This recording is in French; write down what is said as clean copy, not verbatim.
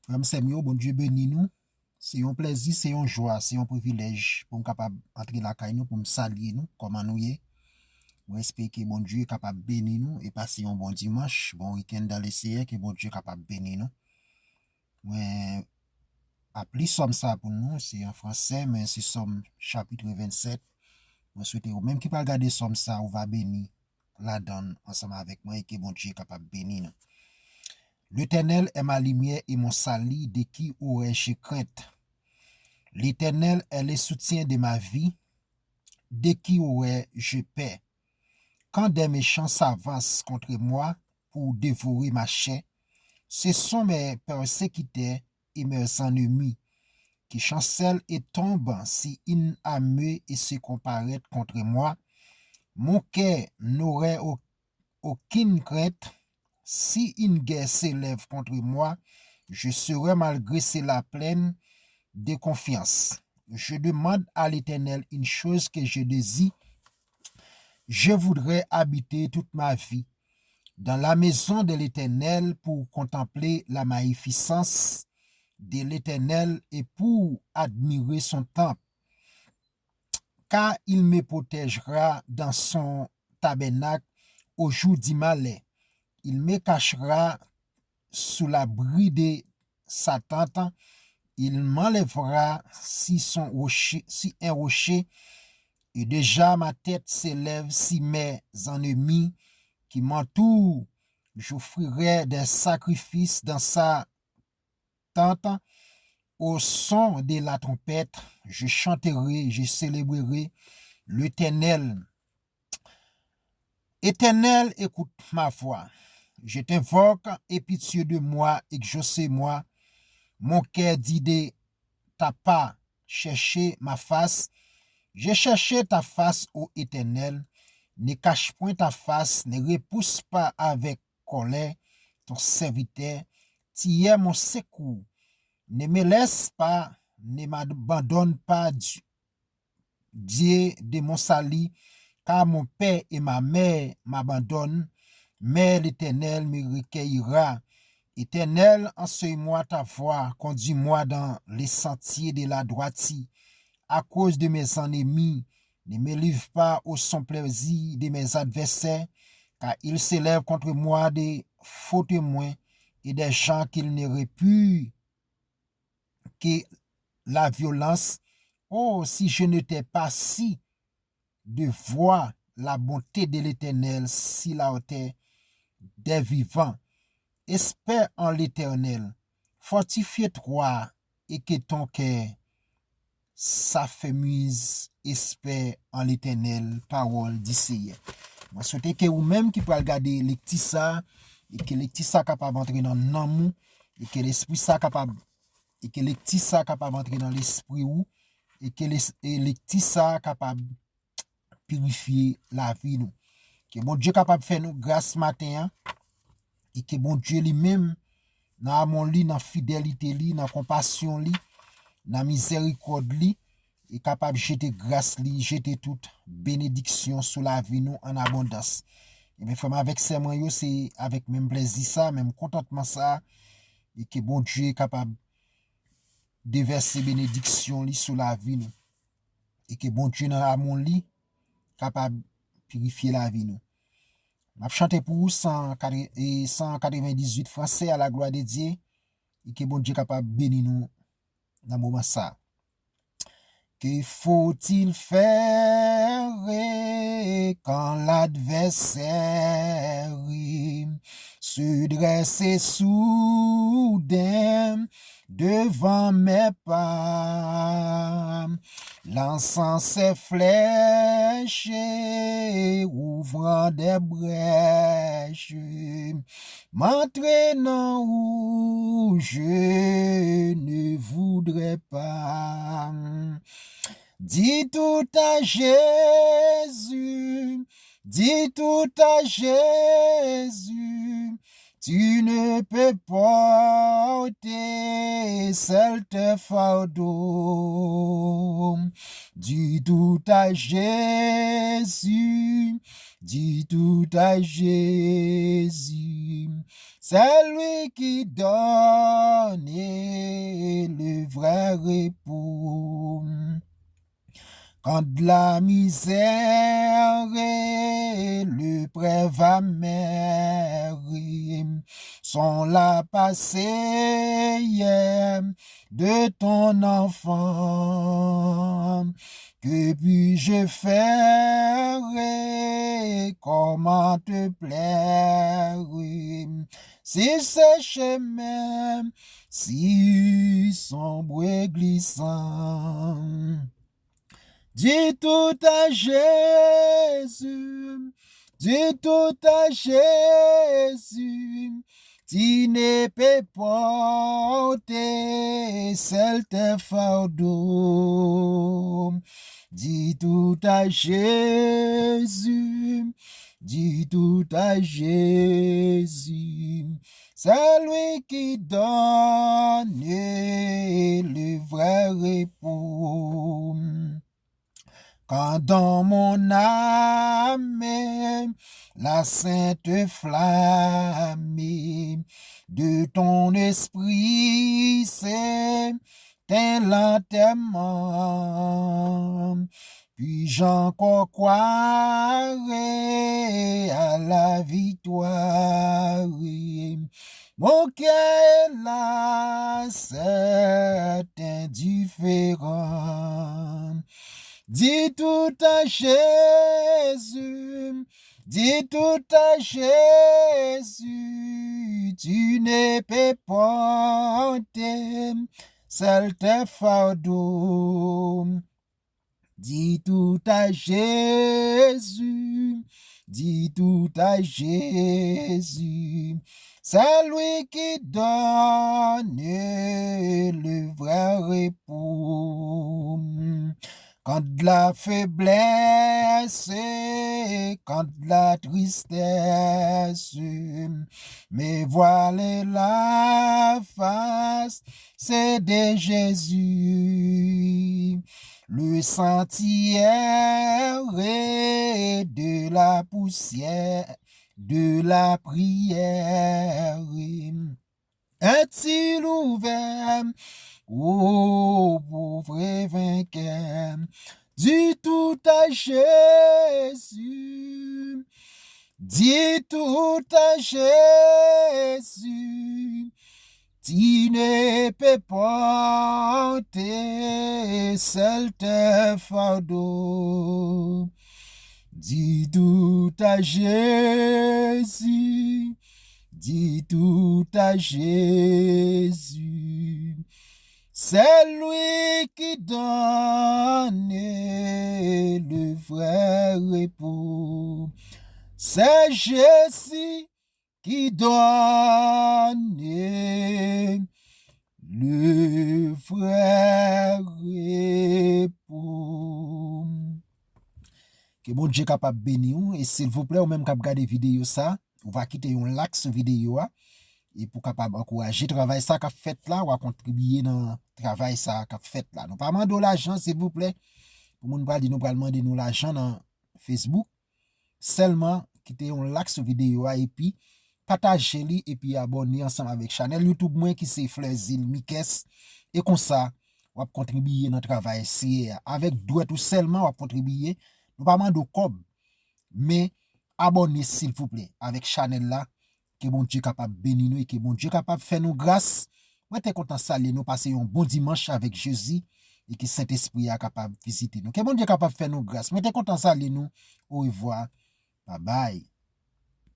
Frère Samuel, bon Dieu béni nous. C'est un plaisir, c'est une joie, c'est un privilège pour nous capable entrer la caille nous, pour nous saluer nous, comment nous y est. Moi, j'espère que bon Dieu est capable de bénir nous et passer un bon dimanche, bon week-end dans les CR, que bon Dieu est capable de bénir nous. Moi, appelé somme ça pour nous, c'est en français, mais c'est somme chapitre 27. Moi, souhaite même qui pas regarder somme ça, on va bénir la donne ensemble avec moi et que bon Dieu est capable de bénir nous. L'Éternel est ma lumière et mon salut, de qui aurais-je crainte? L'Éternel est le soutien de ma vie, de qui aurais-je peur? Quand des méchants s'avancent contre moi pour dévorer ma chair, ce sont mes persécuteurs et mes ennemis qui chancellent et tombent si une armée et se comparaît contre moi. Mon cœur n'aurait aucune crainte. Si une guerre s'élève contre moi, je serai malgré cela pleine de confiance. Je demande à l'Éternel une chose que je désire. Je voudrais habiter toute ma vie dans la maison de l'Éternel pour contempler la magnificence de l'Éternel et pour admirer son temple, car il me protégera dans son tabernacle au jour du malheur. Il me cachera sous l'abri de sa tente. Il m'enlèvera si un rocher, et déjà ma tête s'élève si mes ennemis qui m'entourent. J'offrirai des sacrifices dans sa tente. Au son de la trompette, je chanterai, je célébrerai l'Éternel. Éternel, écoute ma voix. Je t'invoque, aie pitié de moi, exauce-moi. Mon cœur dit de ta part, chercher ma face. J'ai cherché ta face, ô Éternel. Ne cache point ta face, ne repousse pas avec colère ton serviteur. Tu es mon secours. Ne me laisse pas, ne m'abandonne pas, Dieu de mon salut, car mon père et ma mère m'abandonnent, mais l'Éternel me recueillera. Éternel, enseigne-moi ta voie, conduis-moi dans les sentiers de la droiture. À cause de mes ennemis, ne me livre pas au son plaisir de mes adversaires, car ils s'élèvent contre moi des faux témoins et des gens qu'ils ne réputent que la violence. Oh, si je n'étais pas si de voir la bonté de l'Éternel, si la hauteur des vivants. Espère en l'Éternel, fortifie-toi et que ton cœur s'affermisse. Espère en l'Éternel, parole d'ici. Moi, souhaite que vous-même qui pouvez regarder les petits ça, et que les petits ça capable d'entrer dans l'amour, et que l'esprit ça capable, et que les petits ça capable d'entrer dans l'esprit ou, et que les petits ça capable purifier la vie nous. Que bon Dieu capable de faire nous grâce matin, et que bon Dieu lui-même, dans amour li, dans fidélité li, dans compassion li, dans miséricorde li, est capable de jeter grâce li, jeter toute bénédiction sur la vie nous en abondance. Et bien, frère, avec ces moyens, c'est avec même plaisir ça, même contentement ça, et que bon Dieu est capable de verser bénédiction li sur la vie nous. Et que bon Dieu dans l'amour li, capable de purifier la vie nous. Je chante pour vous 198 français à la gloire de Dieu, et que bon Dieu est capable de bénir nous dans le moment ça. Que faut-il faire quand l'adversaire se dresse soudain devant mes pas, lançant ses flèches, ouvrant des brèches, m'entraînant où je ne voudrais pas. Dis tout à Jésus, dis tout à Jésus, tu ne peux porter seul tes fardeaux. Dis tout à Jésus, dis tout à Jésus, C'est lui qui donne le vrai repos. Quand la misère et le prêve amer sont là passés hier de ton enfant, que puis-je faire? Comment te plaire? Si ce chemin si sombre et glissant, dis tout à Jésus, dis tout à Jésus, tu ne peux porter seul tes fardeaux. Dis tout à Jésus, dis tout à Jésus, c'est lui qui donne le vrai repos. Quand dans mon âme la sainte flamme de ton esprit s'éteint lentement, puis-je encore croire à la victoire? Mon cœur là, c'est indifférent. Dis tout à Jésus, dis tout à Jésus, tu ne peux porter seul tes fardeaux. Dis tout à Jésus, dis tout à Jésus, c'est lui qui donne le vrai repos. Quand de la faiblesse, quand de la tristesse, mais voilà la face, c'est de Jésus. Le sentier de la poussière, de la prière, est-il ouvert? Ô pauvre vainqueur, dis tout à Jésus, dis tout à Jésus, tu ne peux porter seul tes fardeaux. Dis tout à Jésus, dis tout à Jésus, c'est lui qui donne le vrai repos. C'est Jésus qui donne le vrai repos. Que bon Dieu capable bénir et s'il vous plaît, ou même cap regarder vidéo ça, on va quitter un like sur vidéo et pour capable encourager travail ça qu'a fait là ou à contribuer dans travail ça qu'a fait là. Nous pas demander l'argent s'il vous plaît. Pour moun pas dire nous pas demander nous l'argent dans Facebook. Seulement quitter un like sur vidéo et puis partager et puis abonner ensemble avec channel YouTube moi qui c'est Fleurzil Mikes et comme ça on va contribuer dans travail ici avec douet tout seulement on va contribuer. Nous pas demander cob mais abonnez s'il vous plaît avec channel là. Que bon Dieu capable bénir nous et que bon Dieu capable faire nous grâce. Moi t'es content saluer nous passer un bon dimanche avec Jésus et que Saint-Esprit est capable visiter nous. Que bon Dieu capable faire nous grâce. Moi t'es content saluer nous. Au revoir. Bye bye.